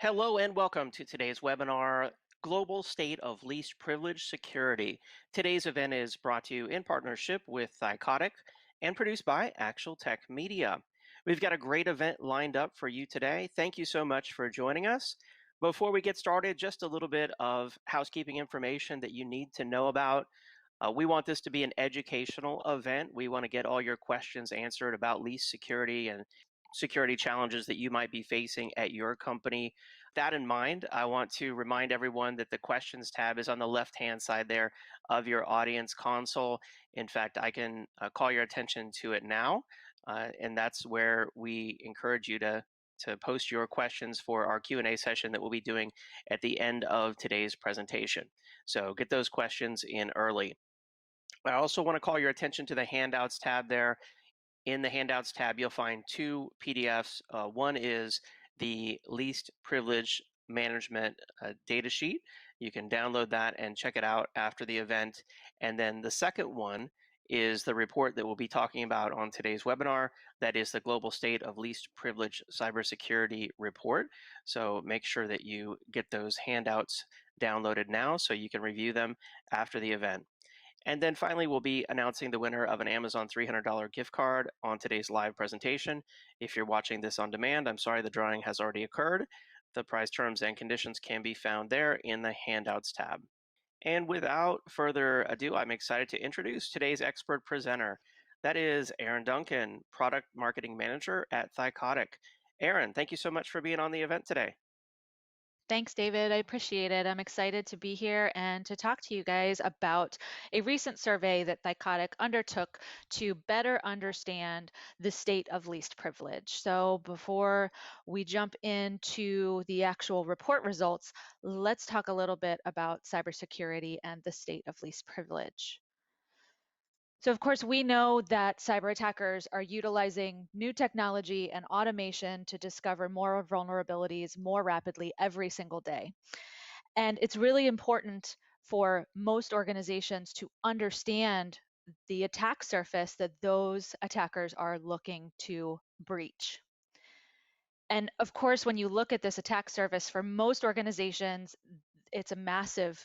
Hello and welcome to today's webinar, Global State of Least Privileged Security. Today's event is brought to you in partnership with Thycotic and produced by Actual Tech Media. We've got a great event lined up for you today. Thank you so much for joining us. Before we get started, just a little bit of housekeeping information that you need to know about. We want this to be an educational event. We want to get all your questions answered about lease security and security challenges that you might be facing at your company. That in mind, I want to remind everyone that the questions tab is on the left-hand side there of your audience console. In fact, I can call your attention to it now, and that's where we encourage you to post your questions for our Q&A session that we'll be doing at the end of today's presentation. So get those questions in early. I also want to call your attention to the handouts tab there. In the handouts tab, you'll find two PDFs. One is the least privilege management data sheet. You can download that and check it out after the event. And then the second one is the report that we'll be talking about on today's webinar. That is the Global State of Least Privileged Cybersecurity Report. So make sure that you get those handouts downloaded now so you can review them after the event. And then finally, we'll be announcing the winner of an Amazon $300 gift card on today's live presentation. If you're watching this on demand, I'm sorry, the drawing has already occurred. The prize terms and conditions can be found there in the handouts tab. And without further ado, I'm excited to introduce today's expert presenter. That is Erin Duncan, Product Marketing Manager at Thycotic. Erin, thank you so much for being on the event today. Thanks, David. I appreciate it. I'm excited to be here and to talk to you guys about a recent survey that Thycotic undertook to better understand the state of least privilege. So before we jump into the actual report results, let's talk a little bit about cybersecurity and the state of least privilege. So of course, we know that cyber attackers are utilizing new technology and automation to discover more vulnerabilities more rapidly every single day. And it's really important for most organizations to understand the attack surface that those attackers are looking to breach. And of course, when you look at this attack surface, for most organizations, it's a massive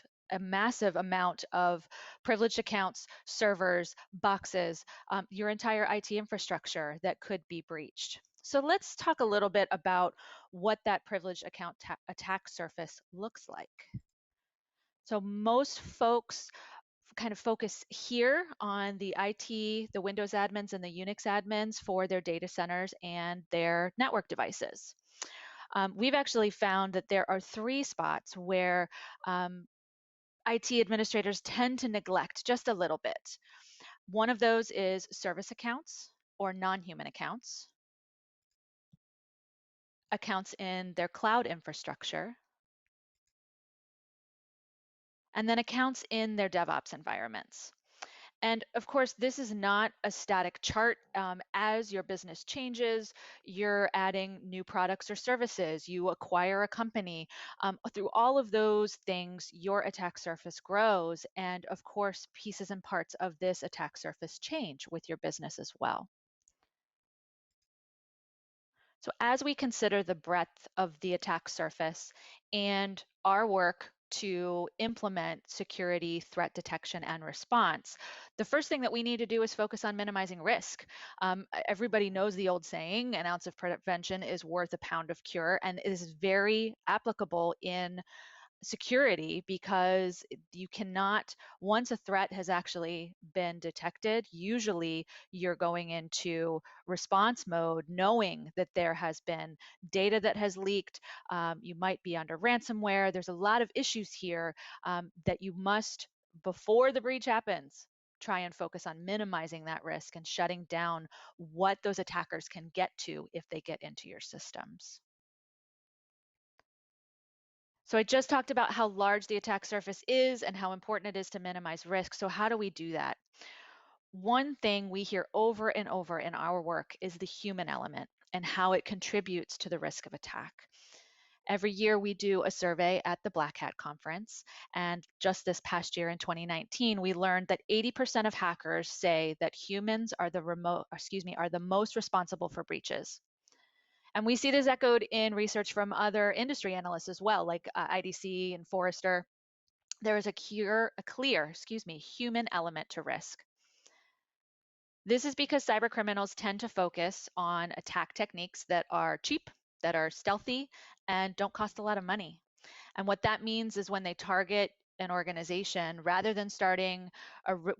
amount of privileged accounts, servers, boxes, your entire IT infrastructure that could be breached. So let's talk a little bit about what that privileged account attack surface looks like. So most folks kind of focus here on the IT, the Windows admins and the Unix admins for their data centers and their network devices. We've actually found that there are three spots where IT administrators tend to neglect just a little bit. One of those is service accounts or non-human accounts, accounts in their cloud infrastructure, and then accounts in their DevOps environments. And of course, this is not a static chart. As your business changes, you're adding new products or services, you acquire a company. Through all of those things, your attack surface grows. And of course, pieces and parts of this attack surface change with your business as well. So as we consider the breadth of the attack surface and our work to implement security, threat detection, and response, the first thing that we need to do is focus on minimizing risk. Everybody knows the old saying, an ounce of prevention is worth a pound of cure, and it is very applicable in security because you cannot, once a threat has actually been detected, usually you're going into response mode knowing that there has been data that has leaked. You might be under ransomware. There's a lot of issues here that you must, before the breach happens, try and focus on minimizing that risk and shutting down what those attackers can get to if they get into your systems. So I just talked about how large the attack surface is and how important it is to minimize risk. So how do we do that? One thing we hear over and over in our work is the human element and how it contributes to the risk of attack. Every year we do a survey at the Black Hat Conference, and just this past year in 2019, we learned that 80% of hackers say that humans are the most responsible for breaches. And we see this echoed in research from other industry analysts as well, like IDC and Forrester. There is a clear, human element to risk. This is because cyber criminals tend to focus on attack techniques that are cheap, that are stealthy, and don't cost a lot of money. And what that means is when they target an organization, rather than starting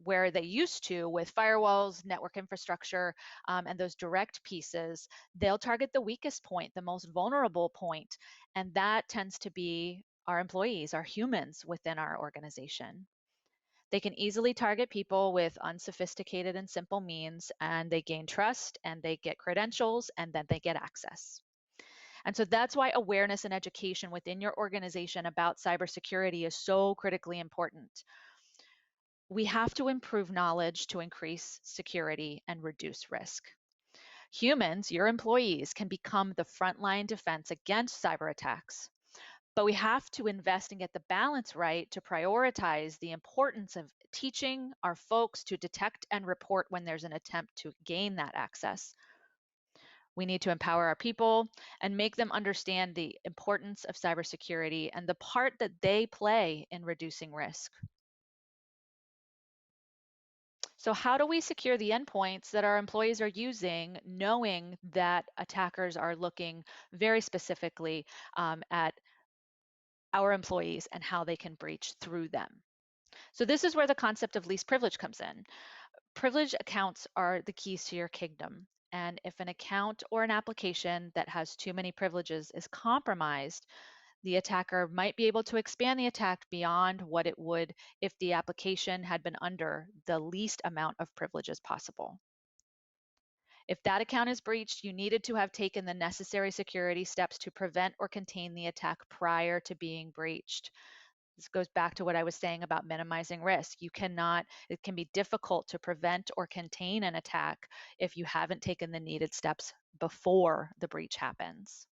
where they used to with firewalls, network infrastructure, and those direct pieces, they'll target the weakest point, the most vulnerable point. And that tends to be our employees, our humans within our organization. They can easily target people with unsophisticated and simple means, and they gain trust and they get credentials and then they get access. And so that's why awareness and education within your organization about cybersecurity is so critically important. We have to improve knowledge to increase security and reduce risk. Humans, your employees, can become the frontline defense against cyber attacks. But we have to invest and get the balance right to prioritize the importance of teaching our folks to detect and report when there's an attempt to gain that access. We need to empower our people and make them understand the importance of cybersecurity and the part that they play in reducing risk. So, how do we secure the endpoints that our employees are using, knowing that attackers are looking very specifically at our employees and how they can breach through them? So, this is where the concept of least privilege comes in. Privilege accounts are the keys to your kingdom. And if an account or an application that has too many privileges is compromised, the attacker might be able to expand the attack beyond what it would if the application had been under the least amount of privileges possible. If that account is breached, you needed to have taken the necessary security steps to prevent or contain the attack prior to being breached. This goes back to what I was saying about minimizing risk. It can be difficult to prevent or contain an attack if you haven't taken the needed steps before the breach happens.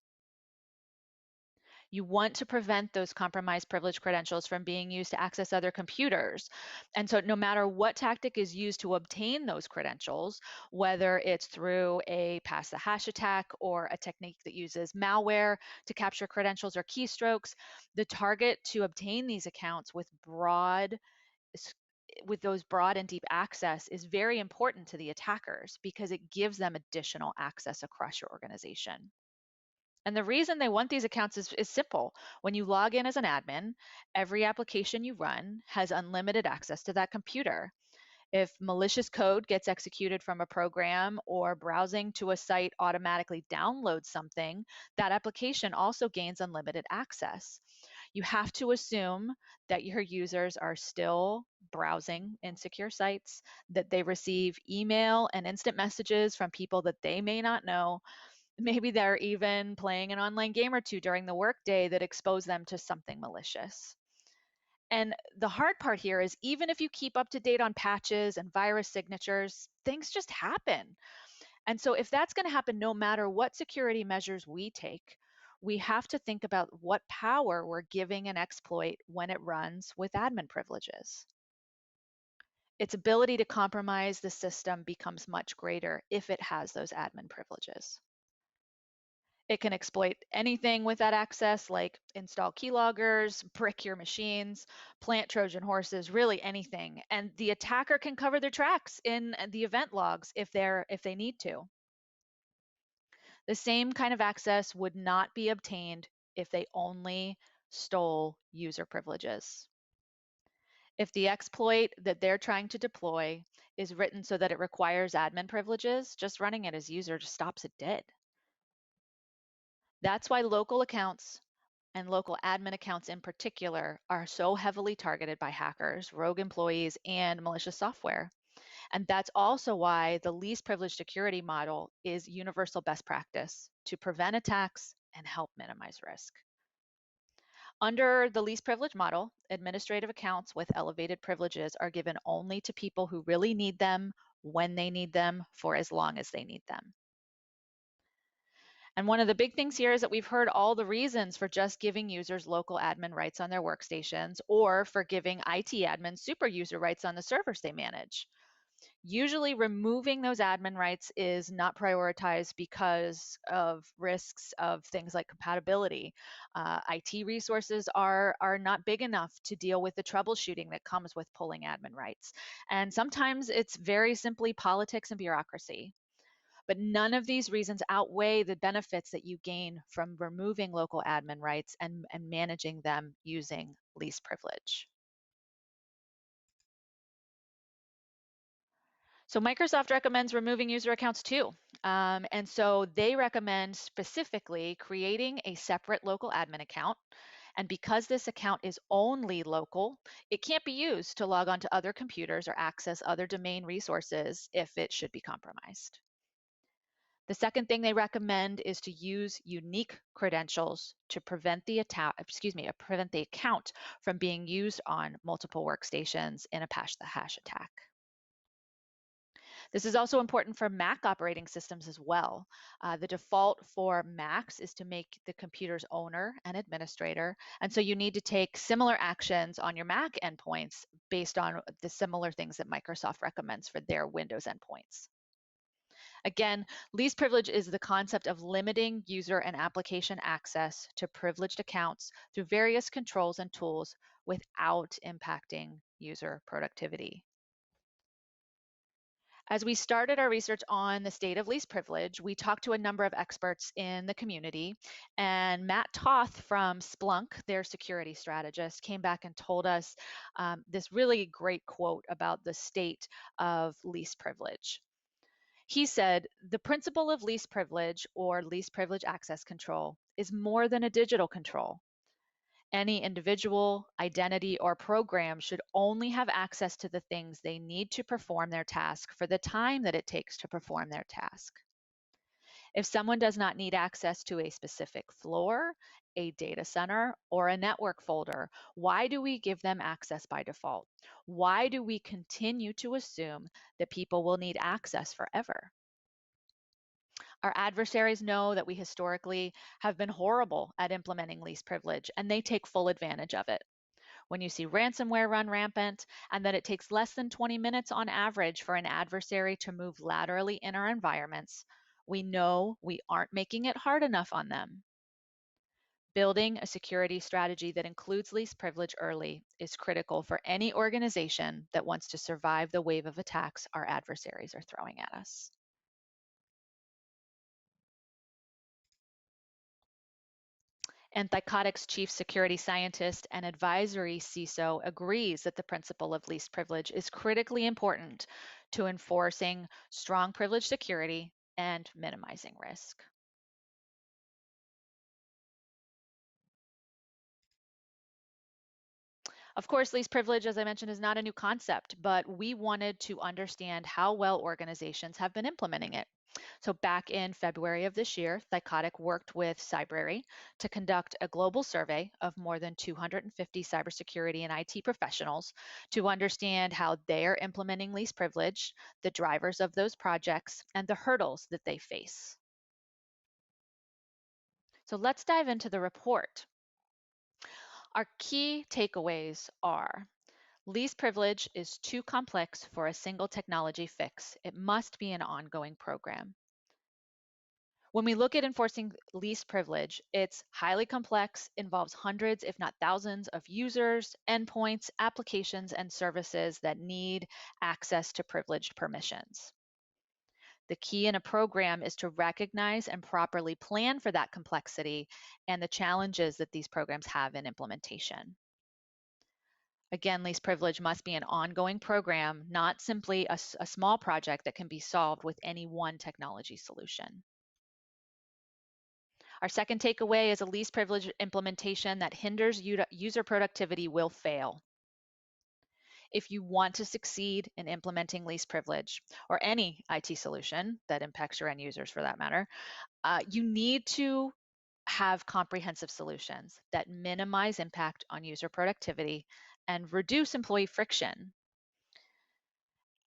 You want to prevent those compromised privilege credentials from being used to access other computers. And so, no matter what tactic is used to obtain those credentials, whether it's through a pass the hash attack or a technique that uses malware to capture credentials or keystrokes, the target to obtain these accounts with those broad and deep access is very important to the attackers because it gives them additional access across your organization. And the reason they want these accounts is simple. When you log in as an admin, every application you run has unlimited access to that computer. If malicious code gets executed from a program or browsing to a site automatically downloads something, that application also gains unlimited access. You have to assume that your users are still browsing in secure sites, that they receive email and instant messages from people that they may not know. Maybe they're even playing an online game or two during the workday that expose them to something malicious. And the hard part here is even if you keep up to date on patches and virus signatures, things just happen. And so if that's going to happen no matter what security measures we take, we have to think about what power we're giving an exploit when it runs with admin privileges. Its ability to compromise the system becomes much greater if it has those admin privileges. It can exploit anything with that access, like install keyloggers, brick your machines, plant Trojan horses, really anything. And the attacker can cover their tracks in the event logs if they need to. The same kind of access would not be obtained if they only stole user privileges. If the exploit that they're trying to deploy is written so that it requires admin privileges, just running it as user just stops it dead. That's why local accounts and local admin accounts in particular are so heavily targeted by hackers, rogue employees, and malicious software. And that's also why the least privileged security model is universal best practice to prevent attacks and help minimize risk. Under the least privilege model, administrative accounts with elevated privileges are given only to people who really need them, when they need them, for as long as they need them. And one of the big things here is that we've heard all the reasons for just giving users local admin rights on their workstations or for giving IT admins super user rights on the servers they manage. Usually removing those admin rights is not prioritized because of risks of things like compatibility. IT resources are not big enough to deal with the troubleshooting that comes with pulling admin rights. And sometimes it's very simply politics and bureaucracy. But none of these reasons outweigh the benefits that you gain from removing local admin rights and managing them using least privilege. So Microsoft recommends removing user accounts too. And so they recommend specifically creating a separate local admin account. And because this account is only local, it can't be used to log on to other computers or access other domain resources if it should be compromised. The second thing they recommend is to use unique credentials to prevent prevent the account from being used on multiple workstations in a pass the hash attack. This is also important for Mac operating systems as well. The default for Macs is to make the computer's owner an administrator. And so you need to take similar actions on your Mac endpoints based on the similar things that Microsoft recommends for their Windows endpoints. Again, least privilege is the concept of limiting user and application access to privileged accounts through various controls and tools without impacting user productivity. As we started our research on the state of least privilege, we talked to a number of experts in the community, and Matt Toth from Splunk, their security strategist, came back and told us this really great quote about the state of least privilege. He said, the principle of least privilege or least privilege access control is more than a digital control. Any individual, identity, or program should only have access to the things they need to perform their task for the time that it takes to perform their task. If someone does not need access to a specific floor, a data center, or a network folder, why do we give them access by default? Why do we continue to assume that people will need access forever? Our adversaries know that we historically have been horrible at implementing least privilege, and they take full advantage of it. When you see ransomware run rampant and that it takes less than 20 minutes on average for an adversary to move laterally in our environments, we know we aren't making it hard enough on them. Building a security strategy that includes least privilege early is critical for any organization that wants to survive the wave of attacks our adversaries are throwing at us. And Thycotic's chief security scientist and advisory CISO agrees that the principle of least privilege is critically important to enforcing strong privilege security and minimizing risk. Of course, least privilege, as I mentioned, is not a new concept, but we wanted to understand how well organizations have been implementing it. So back in February of this year, Thycotic worked with Cybrary to conduct a global survey of more than 250 cybersecurity and IT professionals to understand how they're implementing least privilege, the drivers of those projects, and the hurdles that they face. So let's dive into the report. Our key takeaways are: least privilege is too complex for a single technology fix. It must be an ongoing program. When we look at enforcing least privilege, it's highly complex, involves hundreds, if not thousands, of users, endpoints, applications, and services that need access to privileged permissions. The key in a program is to recognize and properly plan for that complexity and the challenges that these programs have in implementation. Again, least privilege must be an ongoing program, not simply a small project that can be solved with any one technology solution. Our second takeaway is a least privilege implementation that hinders user productivity will fail. If you want to succeed in implementing least privilege, or any IT solution that impacts your end users for that matter, you need to have comprehensive solutions that minimize impact on user productivity and reduce employee friction.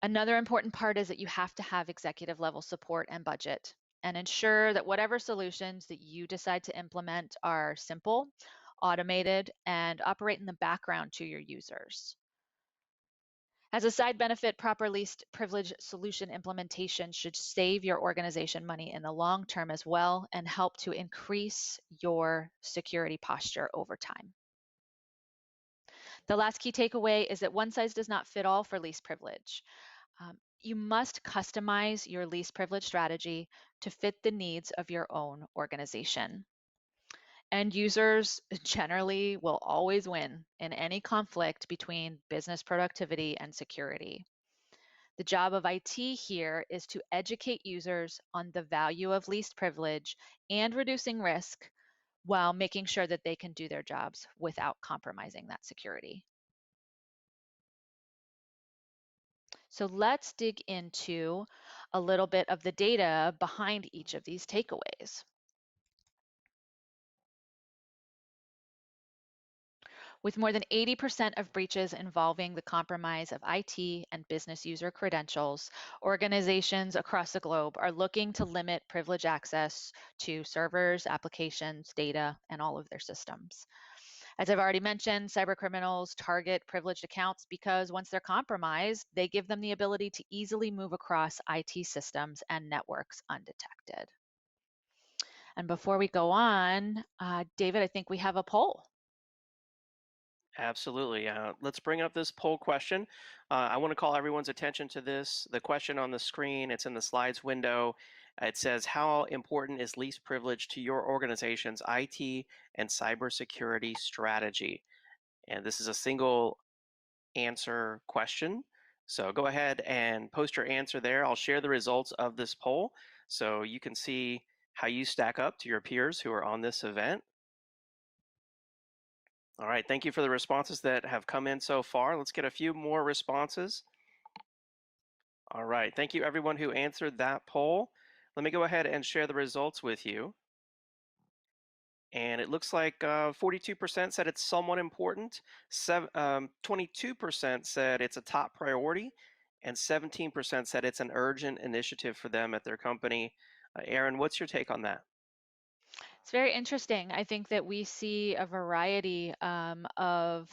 Another important part is that you have to have executive level support and budget, and ensure that whatever solutions that you decide to implement are simple, automated, and operate in the background to your users. As a side benefit, proper least privilege solution implementation should save your organization money in the long term as well and help to increase your security posture over time. The last key takeaway is that one size does not fit all for least privilege. You must customize your least privilege strategy to fit the needs of your own organization. End users generally will always win in any conflict between business productivity and security. The job of IT here is to educate users on the value of least privilege and reducing risk while making sure that they can do their jobs without compromising that security. So let's dig into a little bit of the data behind each of these takeaways. With more than 80% of breaches involving the compromise of IT and business user credentials, organizations across the globe are looking to limit privilege access to servers, applications, data, and all of their systems. As I've already mentioned, cybercriminals target privileged accounts because once they're compromised, they give them the ability to easily move across IT systems and networks undetected. And before we go on, David, I think we have a poll. Absolutely. Let's bring up this poll question. I want to call everyone's attention to this. The question on the screen, it's in the slides window. It says, how important is least privilege to your organization's IT and cybersecurity strategy? And this is a single answer question. So go ahead and post your answer there. I'll share the results of this poll so you can see how you stack up to your peers who are on this event. All right, thank you for the responses that have come in so far. Let's get a few more responses. All right, thank you everyone who answered that poll. Let me go ahead and share the results with you. And it looks like 42% said it's somewhat important, 22% said it's a top priority, and 17% said it's an urgent initiative for them at their company. Erin, what's your take on that? It's very interesting. I think that we see a variety of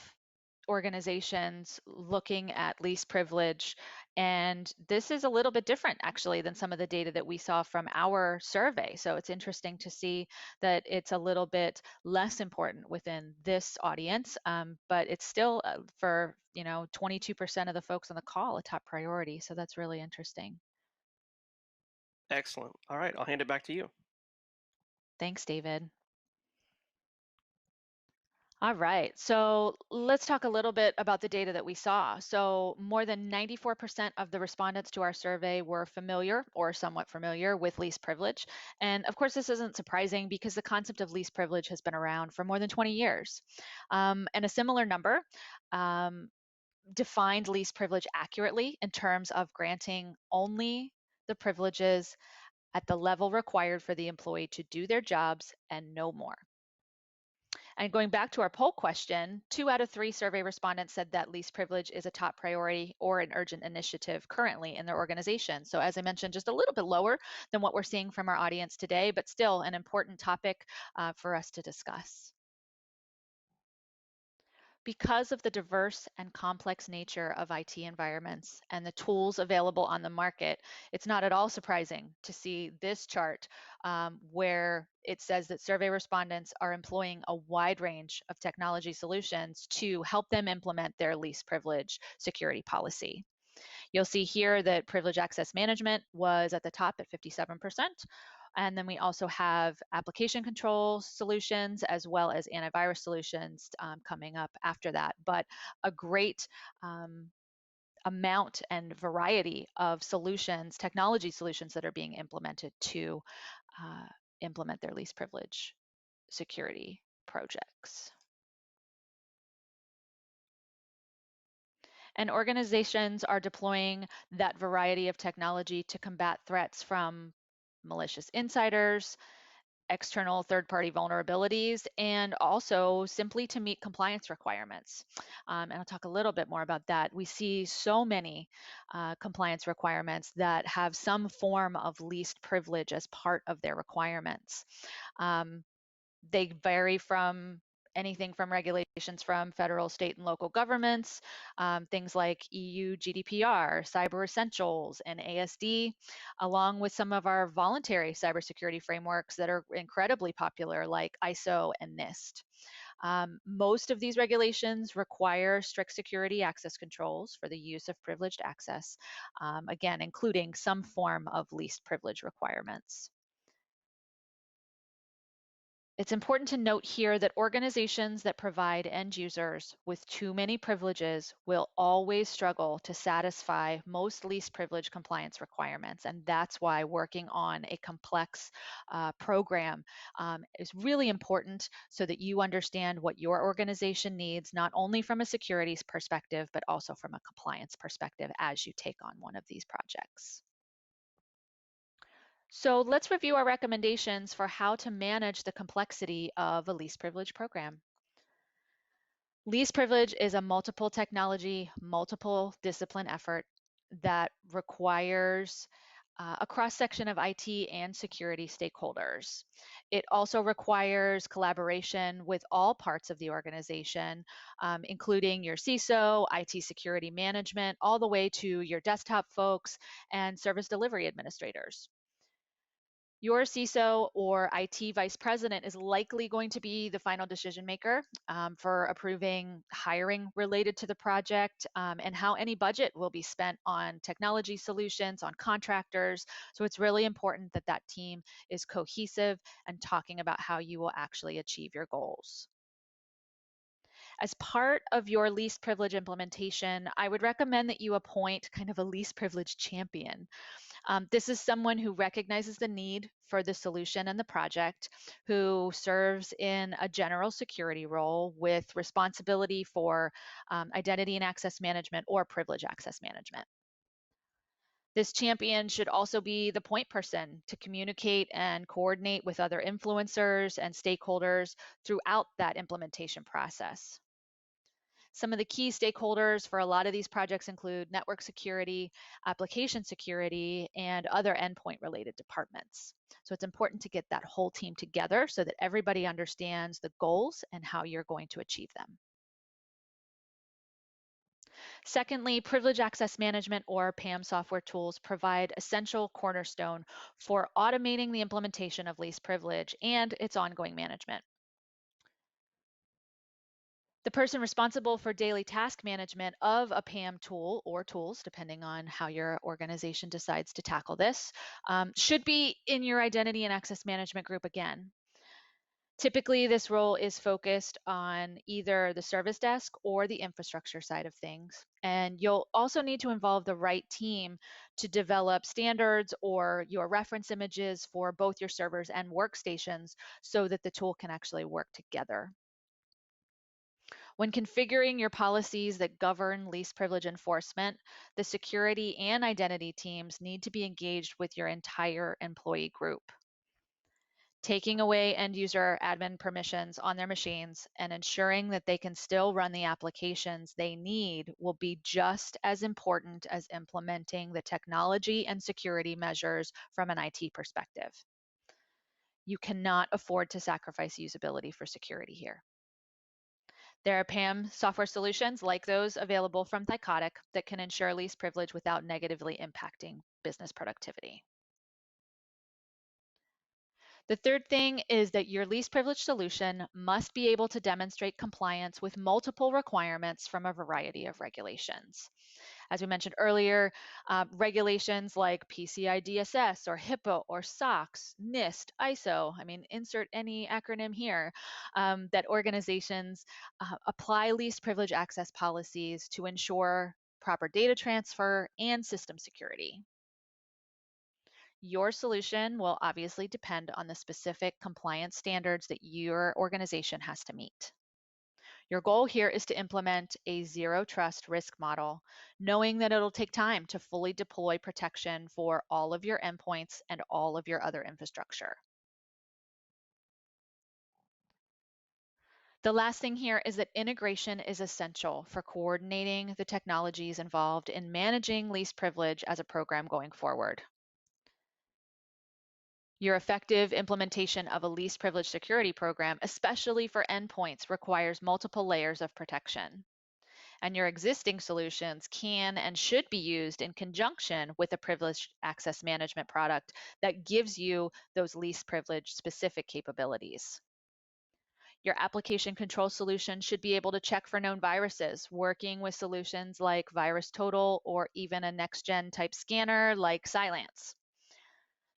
organizations looking at least privilege. And this is a little bit different actually than some of the data that we saw from our survey. So it's interesting to see that it's a little bit less important within this audience, but it's still for 22% of the folks on the call a top priority. So that's really interesting. Excellent. All right, I'll hand it back to you. Thanks, David. All right, so let's talk a little bit about the data that we saw. So more than 94% of the respondents to our survey were familiar or somewhat familiar with least privilege. And of course, this isn't surprising because the concept of least privilege has been around for more than 20 years. And a similar number um, defined least privilege accurately in terms of granting only the privileges at the level required for the employee to do their jobs and no more. And going back to our poll question, 2 out of 3 survey respondents said that least privilege is a top priority or an urgent initiative currently in their organization. So as I mentioned, just a little bit lower than what we're seeing from our audience today, but still an important topic for us to discuss. Because of the diverse and complex nature of IT environments and the tools available on the market, it's not at all surprising to see this chart where it says that survey respondents are employing a wide range of technology solutions to help them implement their least privilege security policy. You'll see here that privilege access management was at the top at 57%. And then we also have application control solutions as well as antivirus solutions coming up after that. But a great amount and variety of solutions, technology solutions that are being implemented to implement their least privilege security projects. And organizations are deploying that variety of technology to combat threats from malicious insiders, external third-party vulnerabilities, and also simply to meet compliance requirements. And I'll talk a little bit more about that. We see so many compliance requirements that have some form of least privilege as part of their requirements. They vary from anything from regulations from federal, state, and local governments, things like EU GDPR, Cyber Essentials, and ASD, along with some of our voluntary cybersecurity frameworks that are incredibly popular, like ISO and NIST. Most of these regulations require strict security access controls for the use of privileged access, again, including some form of least privilege requirements. It's important to note here that organizations that provide end users with too many privileges will always struggle to satisfy most least privilege compliance requirements. And that's why working on a complex program is really important so that you understand what your organization needs, not only from a security perspective, but also from a compliance perspective as you take on one of these projects. So let's review our recommendations for how to manage the complexity of a least privilege program. Least privilege is a multiple technology, multiple discipline effort that requires a cross section of IT and security stakeholders. It also requires collaboration with all parts of the organization, including your CISO, IT security management, all the way to your desktop folks and service delivery administrators. Your CISO or IT vice president is likely going to be the final decision maker for approving hiring related to the project and how any budget will be spent on technology solutions, on contractors. So it's really important that that team is cohesive and talking about how you will actually achieve your goals. As part of your least privilege implementation, I would recommend that you appoint kind of a least privilege champion. This is someone who recognizes the need for the solution and the project, who serves in a general security role with responsibility for identity and access management or privilege access management. This champion should also be the point person to communicate and coordinate with other influencers and stakeholders throughout that implementation process. Some of the key stakeholders for a lot of these projects include network security, application security, and other endpoint related departments. So it's important to get that whole team together so that everybody understands the goals and how you're going to achieve them. Secondly, privilege access management or PAM software tools provide essential cornerstone for automating the implementation of least privilege and its ongoing management. The person responsible for daily task management of a PAM tool or tools, depending on how your organization decides to tackle this, should be in your identity and access management group again. Typically, this role is focused on either the service desk or the infrastructure side of things. And you'll also need to involve the right team to develop standards or your reference images for both your servers and workstations so that the tool can actually work together. When configuring your policies that govern least privilege enforcement, the security and identity teams need to be engaged with your entire employee group. Taking away end user admin permissions on their machines and ensuring that they can still run the applications they need will be just as important as implementing the technology and security measures from an IT perspective. You cannot afford to sacrifice usability for security here. There are PAM software solutions like those available from Thycotic that can ensure least privilege without negatively impacting business productivity. The third thing is that your least privilege solution must be able to demonstrate compliance with multiple requirements from a variety of regulations. As we mentioned earlier, regulations like PCI DSS or HIPAA or SOX, NIST, ISO, I mean, insert any acronym here, that organizations apply least privilege access policies to ensure proper data transfer and system security. Your solution will obviously depend on the specific compliance standards that your organization has to meet. Your goal here is to implement a zero trust risk model, knowing that it'll take time to fully deploy protection for all of your endpoints and all of your other infrastructure. The last thing here is that integration is essential for coordinating the technologies involved in managing least privilege as a program going forward. Your effective implementation of a least privilege security program, especially for endpoints, requires multiple layers of protection. And your existing solutions can and should be used in conjunction with a privileged access management product that gives you those least privilege specific capabilities. Your application control solution should be able to check for known viruses, working with solutions like VirusTotal or even a next gen type scanner like Cylance.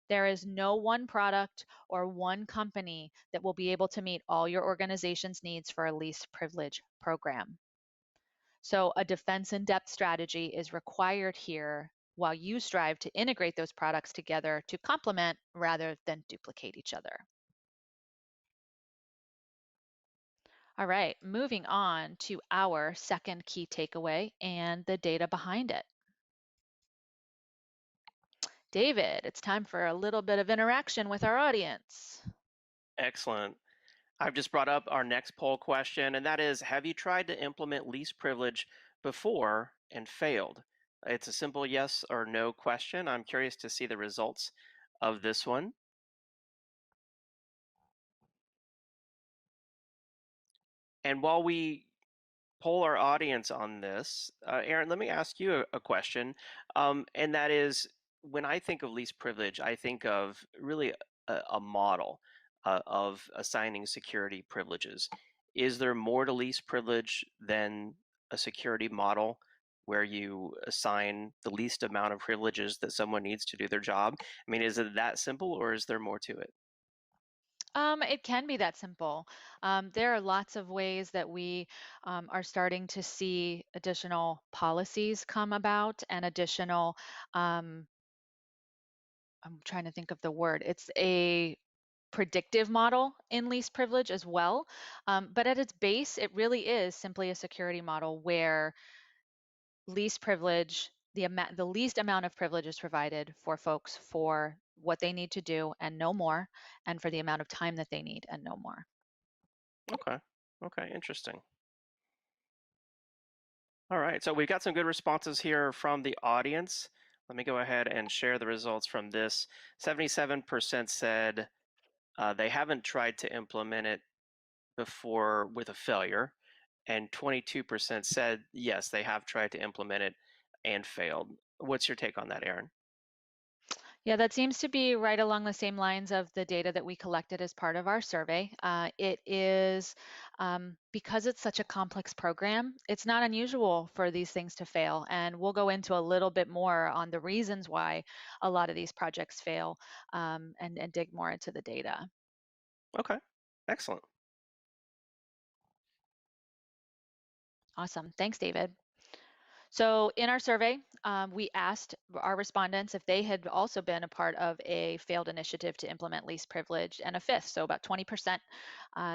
There is no one product or one company that will be able to meet all your organization's needs for a least privilege program. So, a defense in depth strategy is required here while you strive to integrate those products together to complement rather than duplicate each other. All right, moving on to our second key takeaway and the data behind it. David, it's time for a little bit of interaction with our audience. Excellent. I've just brought up our next poll question, and that is, have you tried to implement least privilege before and failed? It's a simple yes or no question. I'm curious to see the results of this one. And while we poll our audience on this, Erin, let me ask you a question. And that is, when I think of least privilege, I think of really a model of assigning security privileges. Is there more to least privilege than a security model where you assign the least amount of privileges that someone needs to do their job? I mean, is it that simple or is there more to it? It can be that simple. There are lots of ways that we are starting to see additional policies come about and additional, um, I'm trying to think of the word, it's a predictive model in least privilege as well. But at its base, it really is simply a security model where least privilege, the least amount of privilege is provided for folks for what they need to do and no more, and for the amount of time that they need and no more. Okay. Okay. Interesting. All right, so we've got some good responses here from the audience. Let me go ahead and share the results from this. 77% said they haven't tried to implement it before with a failure, and 22% said yes, they have tried to implement it and failed. What's your take on that, Aaron? Yeah, that seems to be right along the same lines of the data that we collected as part of our survey. It is because it's such a complex program, it's not unusual for these things to fail. And we'll go into a little bit more on the reasons why a lot of these projects fail and dig more into the data. Okay, excellent. Awesome. Thanks, David. So in our survey, we asked our respondents if they had also been a part of a failed initiative to implement least privilege, and a fifth, so about 20%,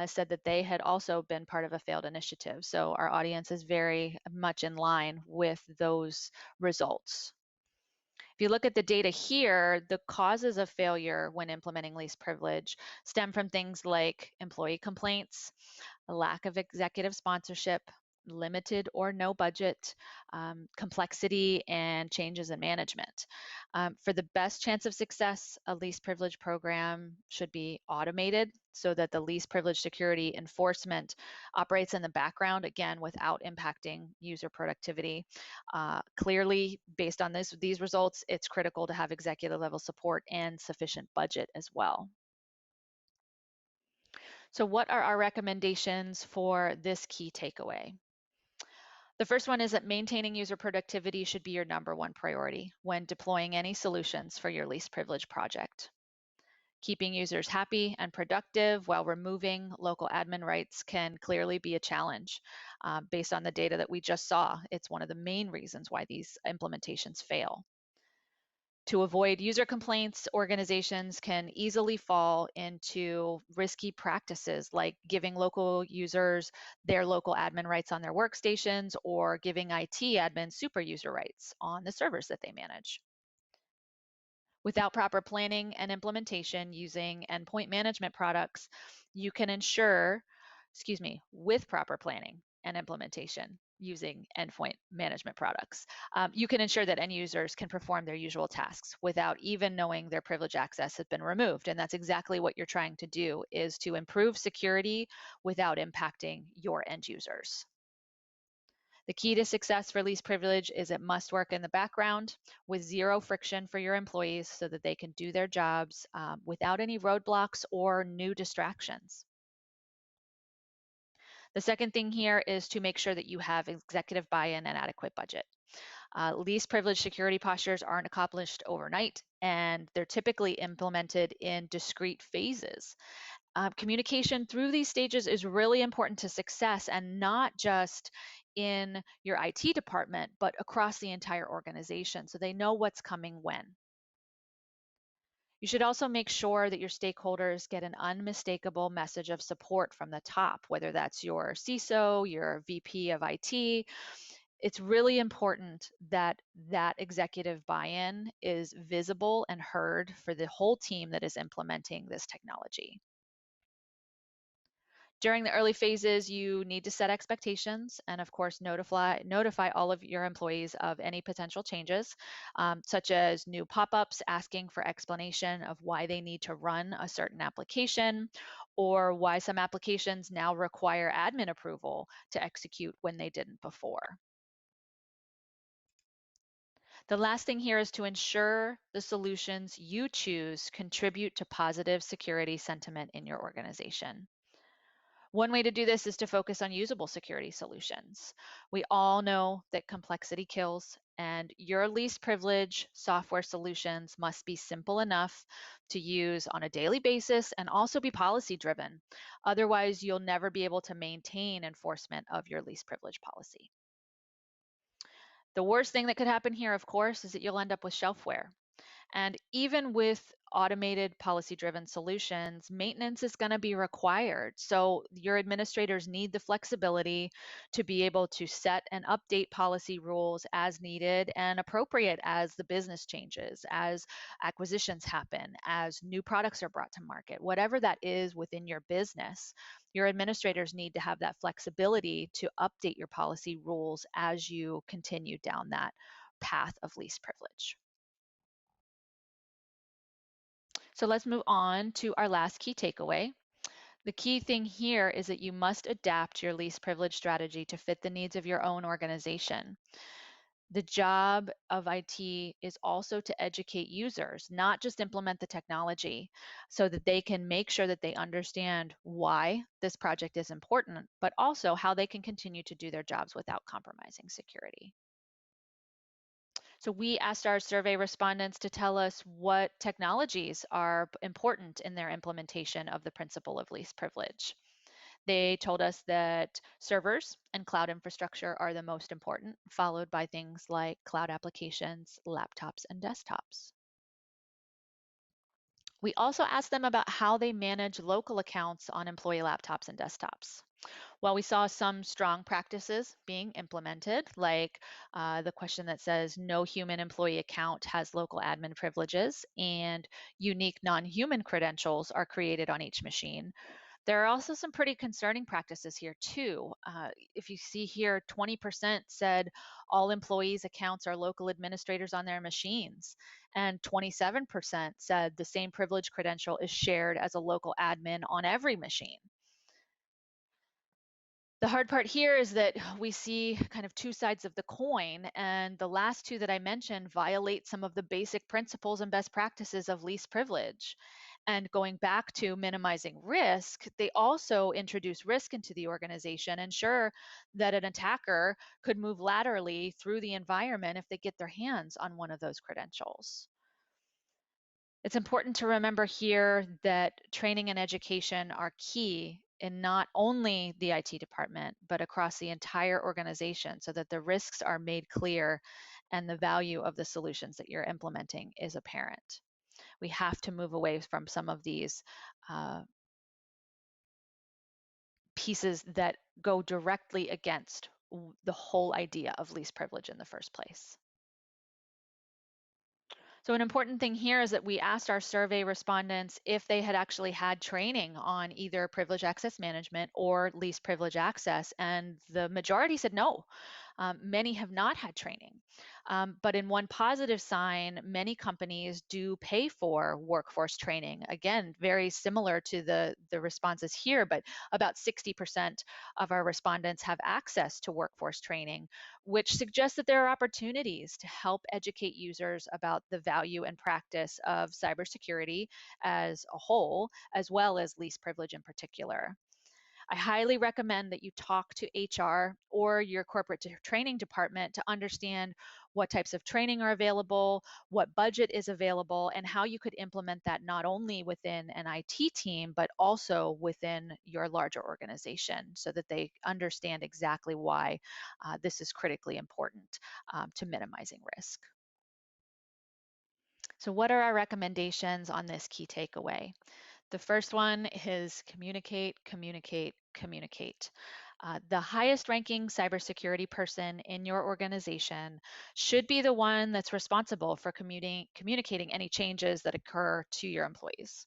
said that they had also been part of a failed initiative. So our audience is very much in line with those results. If you look at the data here, the causes of failure when implementing least privilege stem from things like employee complaints, a lack of executive sponsorship, limited or no budget, complexity, and changes in management. For the best chance of success, a least privilege program should be automated so that the least privilege security enforcement operates in the background, again, without impacting user productivity. Clearly, based on these results, it's critical to have executive level support and sufficient budget as well. So what are our recommendations for this key takeaway? The first one is that maintaining user productivity should be your number one priority when deploying any solutions for your least privilege project. Keeping users happy and productive while removing local admin rights can clearly be a challenge. Based on the data that we just saw, it's one of the main reasons why these implementations fail. To avoid user complaints, organizations can easily fall into risky practices like giving local users their local admin rights on their workstations or giving IT admin super user rights on the servers that they manage. Without proper planning and implementation using endpoint management products, you can ensure, with proper planning and implementation, using endpoint management products. You can ensure that end users can perform their usual tasks without even knowing their privilege access has been removed. And that's exactly what you're trying to do, is to improve security without impacting your end users. The key to success for least privilege is it must work in the background with zero friction for your employees so that they can do their jobs without any roadblocks or new distractions. The second thing here is to make sure that you have executive buy-in and adequate budget. Least privilege security postures aren't accomplished overnight, and they're typically implemented in discrete phases. Communication through these stages is really important to success, and not just in your IT department, but across the entire organization so they know what's coming when. You should also make sure that your stakeholders get an unmistakable message of support from the top, whether that's your CISO, your VP of IT. It's really important that that executive buy-in is visible and heard for the whole team that is implementing this technology. During the early phases, you need to set expectations and, of course, notify all of your employees of any potential changes, such as new pop-ups asking for explanation of why they need to run a certain application, or why some applications now require admin approval to execute when they didn't before. The last thing here is to ensure the solutions you choose contribute to positive security sentiment in your organization. One way to do this is to focus on usable security solutions. We all know that complexity kills, and your least privilege software solutions must be simple enough to use on a daily basis and also be policy driven. Otherwise, you'll never be able to maintain enforcement of your least privilege policy. The worst thing that could happen here, of course, is that you'll end up with shelfware. And even with automated policy driven solutions, maintenance is going to be required. So your administrators need the flexibility to be able to set and update policy rules as needed and appropriate as the business changes, as acquisitions happen, as new products are brought to market, whatever that is within your business. Your administrators need to have that flexibility to update your policy rules as you continue down that path of least privilege. So let's move on to our last key takeaway. The key thing here is that you must adapt your least privilege strategy to fit the needs of your own organization. The job of IT is also to educate users, not just implement the technology, so that they can make sure that they understand why this project is important, but also how they can continue to do their jobs without compromising security. So we asked our survey respondents to tell us what technologies are important in their implementation of the principle of least privilege. They told us that servers and cloud infrastructure are the most important, followed by things like cloud applications, laptops, and desktops. We also asked them about how they manage local accounts on employee laptops and desktops. While we saw some strong practices being implemented, like the question that says no human employee account has local admin privileges and unique non-human credentials are created on each machine, there are also some pretty concerning practices here too. If you see here, 20% said all employees' accounts are local administrators on their machines, and 27% said the same privilege credential is shared as a local admin on every machine. The hard part here is that we see kind of two sides of the coin, and the last two that I mentioned violate some of the basic principles and best practices of least privilege. And going back to minimizing risk, they also introduce risk into the organization, ensure that an attacker could move laterally through the environment if they get their hands on one of those credentials. It's important to remember here that training and education are key in not only the IT department, but across the entire organization so that the risks are made clear and the value of the solutions that you're implementing is apparent. We have to move away from some of these pieces that go directly against the whole idea of least privilege in the first place. So an important thing here is that we asked our survey respondents if they had actually had training on either privilege access management or least privilege access, and the majority said no. Many have not had training. But in one positive sign, many companies do pay for workforce training. Again, very similar to the responses here, but about 60% of our respondents have access to workforce training, which suggests that there are opportunities to help educate users about the value and practice of cybersecurity as a whole, as well as least privilege in particular. I highly recommend that you talk to HR or your training department to understand what types of training are available, what budget is available, and how you could implement that not only within an IT team, but also within your larger organization so that they understand exactly why this is critically important to minimizing risk. So, what are our recommendations on this key takeaway? The first one is communicate, communicate, communicate. The highest ranking cybersecurity person in your organization should be the one that's responsible for communicating any changes that occur to your employees.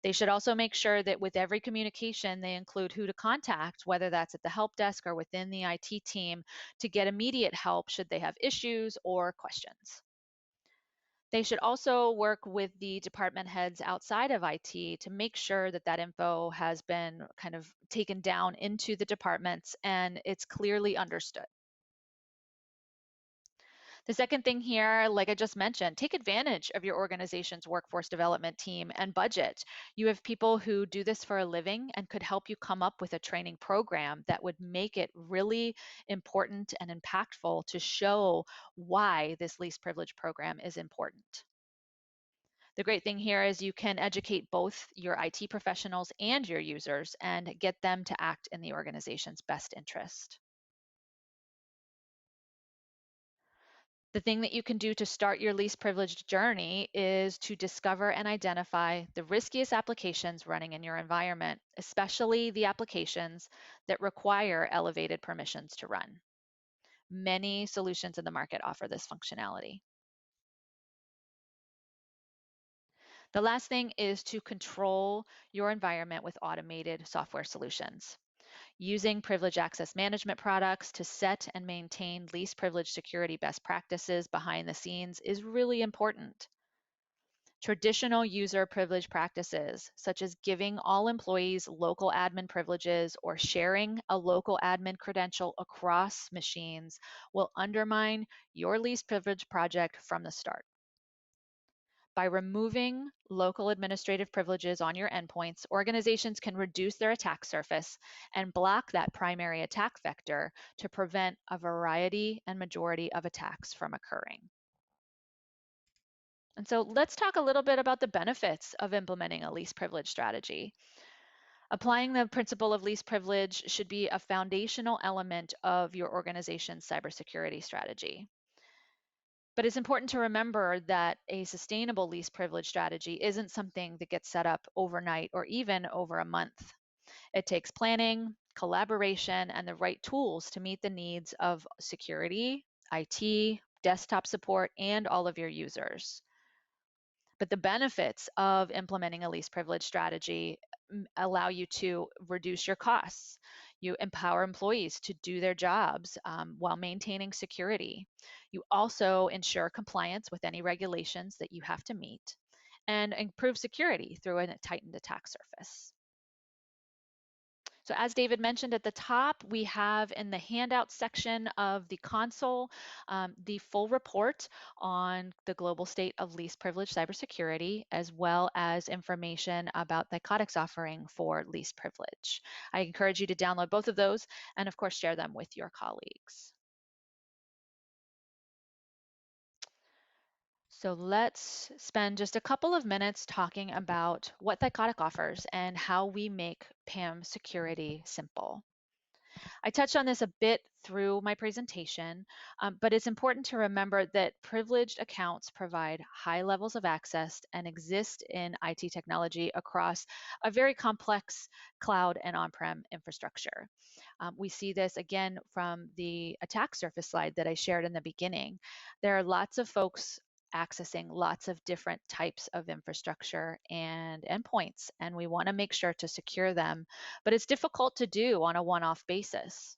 They should also make sure that with every communication, they include who to contact, whether that's at the help desk or within the IT team, to get immediate help should they have issues or questions. They should also work with the department heads outside of IT to make sure that that info has been kind of taken down into the departments and it's clearly understood. The second thing here, like I just mentioned, take advantage of your organization's workforce development team and budget. You have people who do this for a living and could help you come up with a training program that would make it really important and impactful to show why this least privilege program is important. The great thing here is you can educate both your IT professionals and your users and get them to act in the organization's best interest. The thing that you can do to start your least privileged journey is to discover and identify the riskiest applications running in your environment, especially the applications that require elevated permissions to run. Many solutions in the market offer this functionality. The last thing is to control your environment with automated software solutions. Using privilege access management products to set and maintain least privilege security best practices behind the scenes is really important. Traditional user privilege practices, such as giving all employees local admin privileges or sharing a local admin credential across machines, will undermine your least privilege project from the start. By removing local administrative privileges on your endpoints, organizations can reduce their attack surface and block that primary attack vector to prevent a variety and majority of attacks from occurring. And so let's talk a little bit about the benefits of implementing a least privilege strategy. Applying the principle of least privilege should be a foundational element of your organization's cybersecurity strategy. But it's important to remember that a sustainable least privilege strategy isn't something that gets set up overnight or even over a month. It takes planning, collaboration, and the right tools to meet the needs of security, IT, desktop support, and all of your users. But the benefits of implementing a least privilege strategy allow you to reduce your costs. You empower employees to do their jobs while maintaining security. You also ensure compliance with any regulations that you have to meet and improve security through a tightened attack surface. So as David mentioned at the top, we have in the handout section of the console the full report on the global state of least privileged cybersecurity, as well as information about Thycotic's offering for least privilege. I encourage you to download both of those and of course share them with your colleagues. So let's spend just a couple of minutes talking about what Thycotic offers and how we make PAM security simple. I touched on this a bit through my presentation, but it's important to remember that privileged accounts provide high levels of access and exist in IT technology across a very complex cloud and on-prem infrastructure. We see this again from the attack surface slide that I shared in the beginning. There are lots of folks accessing lots of different types of infrastructure and endpoints, and we want to make sure to secure them, but it's difficult to do on a one-off basis.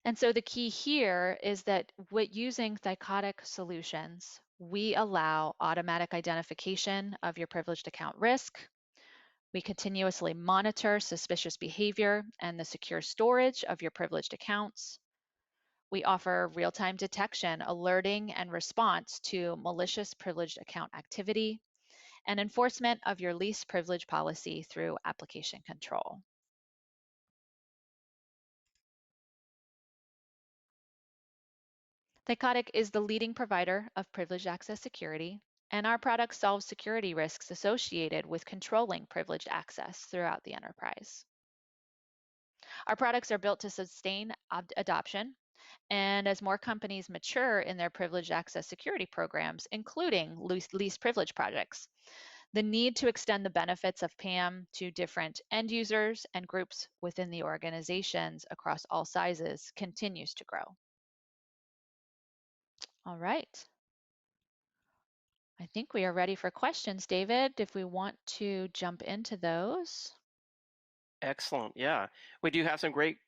And so the key here is that with using Thycotic solutions, we allow automatic identification of your privileged account risk. We continuously monitor suspicious behavior and the secure storage of your privileged accounts. We offer real-time detection, alerting, and response to malicious privileged account activity and enforcement of your least privilege policy through application control. Thycotic is the leading provider of privileged access security, and our product solves security risks associated with controlling privileged access throughout the enterprise. Our products are built to sustain adoption, and as more companies mature in their privileged access security programs, including least privilege projects, the need to extend the benefits of PAM to different end users and groups within the organizations across all sizes continues to grow. All right. I think we are ready for questions, David, if we want to jump into those. Excellent. Yeah, we do have some great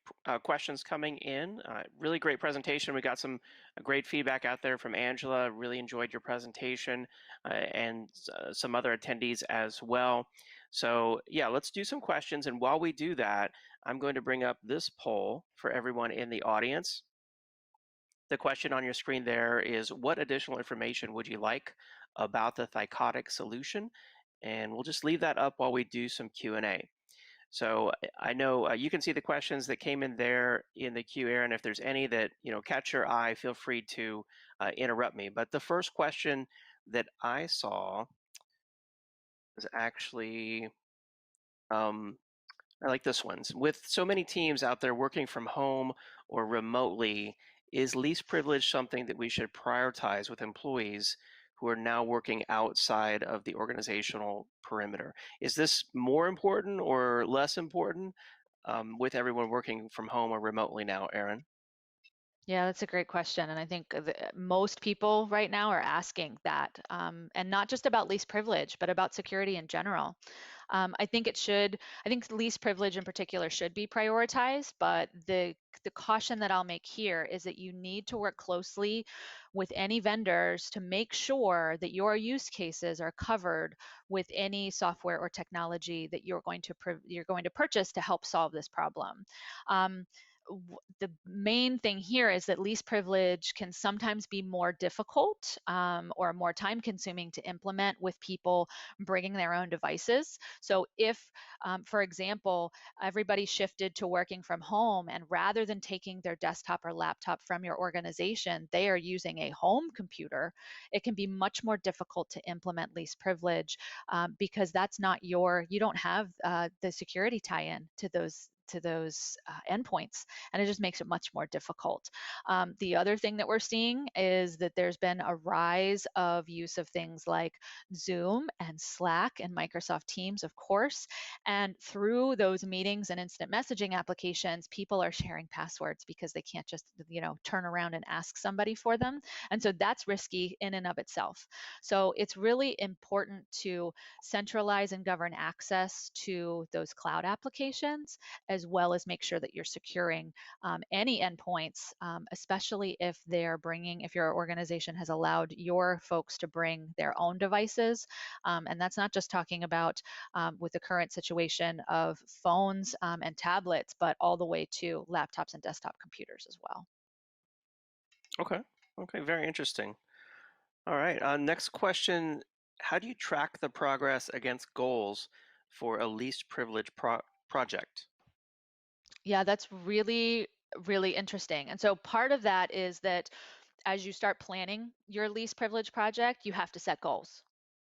questions coming in. Really great presentation. We got some great feedback out there from Angela. Really enjoyed your presentation and some other attendees as well. So yeah, let's do some questions. And while we do that, I'm going to bring up this poll for everyone in the audience. The question on your screen there is, what additional information would you like about the Thycotic solution? And we'll just leave that up while we do some Q&A. So I know you can see the questions that came in there in the queue, Erin. If there's any that catch your eye, feel free to interrupt me. But the first question that I saw was actually, I like this one. With so many teams out there working from home or remotely, is least privilege something that we should prioritize with employees who are now working outside of the organizational perimeter? Is this more important or less important with everyone working from home or remotely now, Erin? Yeah, that's a great question. And I think most people right now are asking that, and not just about least privilege, but about security in general. I think least privilege in particular should be prioritized, but the caution that I'll make here is that you need to work closely with any vendors to make sure that your use cases are covered with any software or technology that you're going to purchase to help solve this problem. Um, the main thing here is that least privilege can sometimes be more difficult or more time consuming to implement with people bringing their own devices. So if, for example, everybody shifted to working from home and rather than taking their desktop or laptop from your organization, they are using a home computer, it can be much more difficult to implement least privilege because that's not you don't have the security tie-in to those endpoints, and it just makes it much more difficult. The other thing that we're seeing is that there's been a rise of use of things like Zoom and Slack and Microsoft Teams, of course, and through those meetings and instant messaging applications, people are sharing passwords because they can't just turn around and ask somebody for them, and so that's risky in and of itself. So it's really important to centralize and govern access to those cloud applications, as well as make sure that you're securing any endpoints, especially if if your organization has allowed your folks to bring their own devices. And that's not just talking about with the current situation of phones and tablets, but all the way to laptops and desktop computers as well. Okay. Okay. Very interesting. All right. Next question. How do you track the progress against goals for a least privilege project? Yeah, that's really, really interesting. And so part of that is that as you start planning your least privilege project, you have to set goals.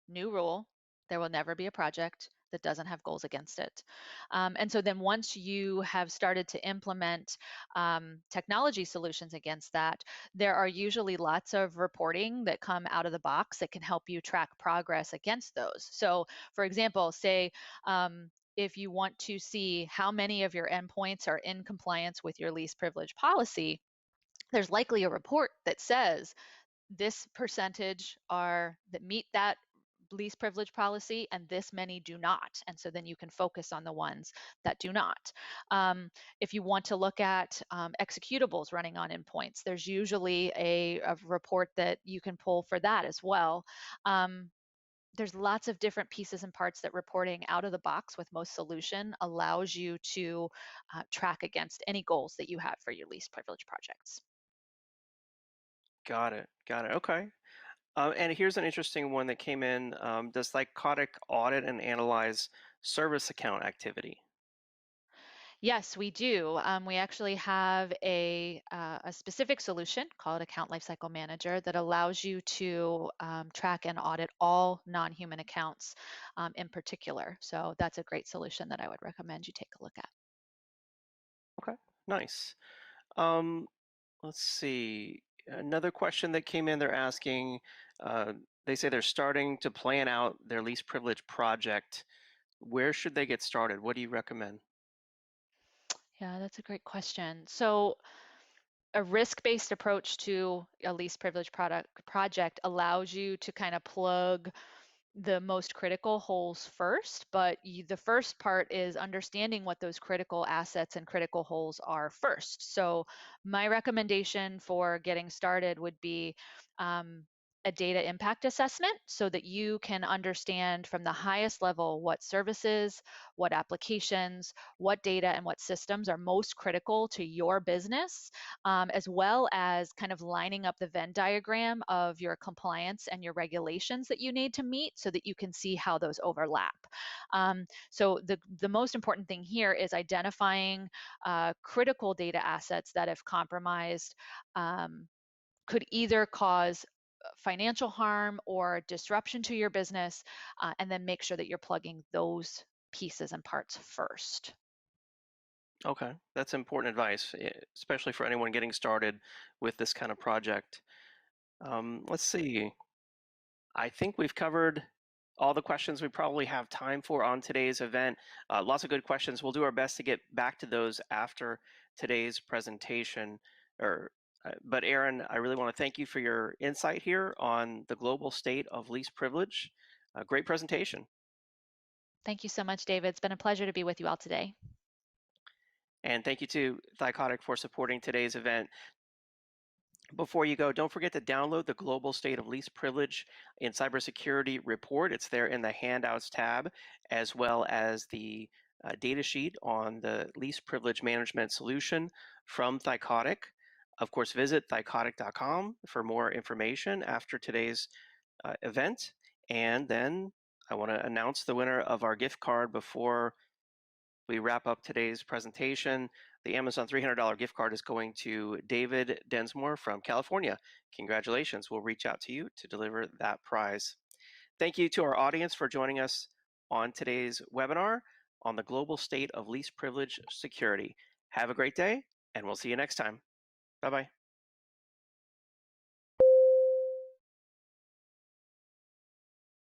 New rule, there will never be a project that doesn't have goals against it. And so then once you have started to implement technology solutions against that, there are usually lots of reporting that come out of the box that can help you track progress against those. So for example, say, if you want to see how many of your endpoints are in compliance with your least privilege policy, there's likely a report that says this percentage are that meet that least privilege policy and this many do not. And so then you can focus on the ones that do not. Um, if you want to look at executables running on endpoints, there's usually a report that you can pull for that as well. There's lots of different pieces and parts that reporting out of the box with most solution allows you to track against any goals that you have for your least privilege projects. Got it. Got it. Okay. And here's an interesting one that came in. Does Thycotic audit and analyze service account activity? Yes, we do. We actually have a specific solution called Account Lifecycle Manager that allows you to track and audit all non-human accounts in particular. So that's a great solution that I would recommend you take a look at. Okay. Nice. Um, let's see. Another question that came in, they're asking, uh, they say they're starting to plan out their least privilege project. Where should they get started? What do you recommend? Yeah, that's a great question. So a risk-based approach to a least privilege project allows you to kind of plug the most critical holes first, but the first part is understanding what those critical assets and critical holes are first. So my recommendation for getting started would be a data impact assessment so that you can understand from the highest level what services, what applications, what data, and what systems are most critical to your business, as well as kind of lining up the Venn diagram of your compliance and your regulations that you need to meet so that you can see how those overlap. So the most important thing here is identifying critical data assets that, if compromised, could either cause financial harm or disruption to your business, and then make sure that you're plugging those pieces and parts first. Okay, that's important advice, especially for anyone getting started with this kind of project. Let's see. I think we've covered all the questions we probably have time for on today's event. Lots of good questions. We'll do our best to get back to those after today's presentation. But Erin, I really want to thank you for your insight here on the global state of least privilege. Great presentation. Thank you so much, David. It's been a pleasure to be with you all today. And thank you to Thycotic for supporting today's event. Before you go, don't forget to download the Global State of Least Privilege in Cybersecurity report. It's there in the Handouts tab, as well as the data sheet on the least privilege management solution from Thycotic. Of course, visit thycotic.com for more information after today's event. And then I want to announce the winner of our gift card before we wrap up today's presentation. The Amazon $300 gift card is going to David Densmore from California. Congratulations. We'll reach out to you to deliver that prize. Thank you to our audience for joining us on today's webinar on the global state of least privilege security. Have a great day, and we'll see you next time. Bye-bye.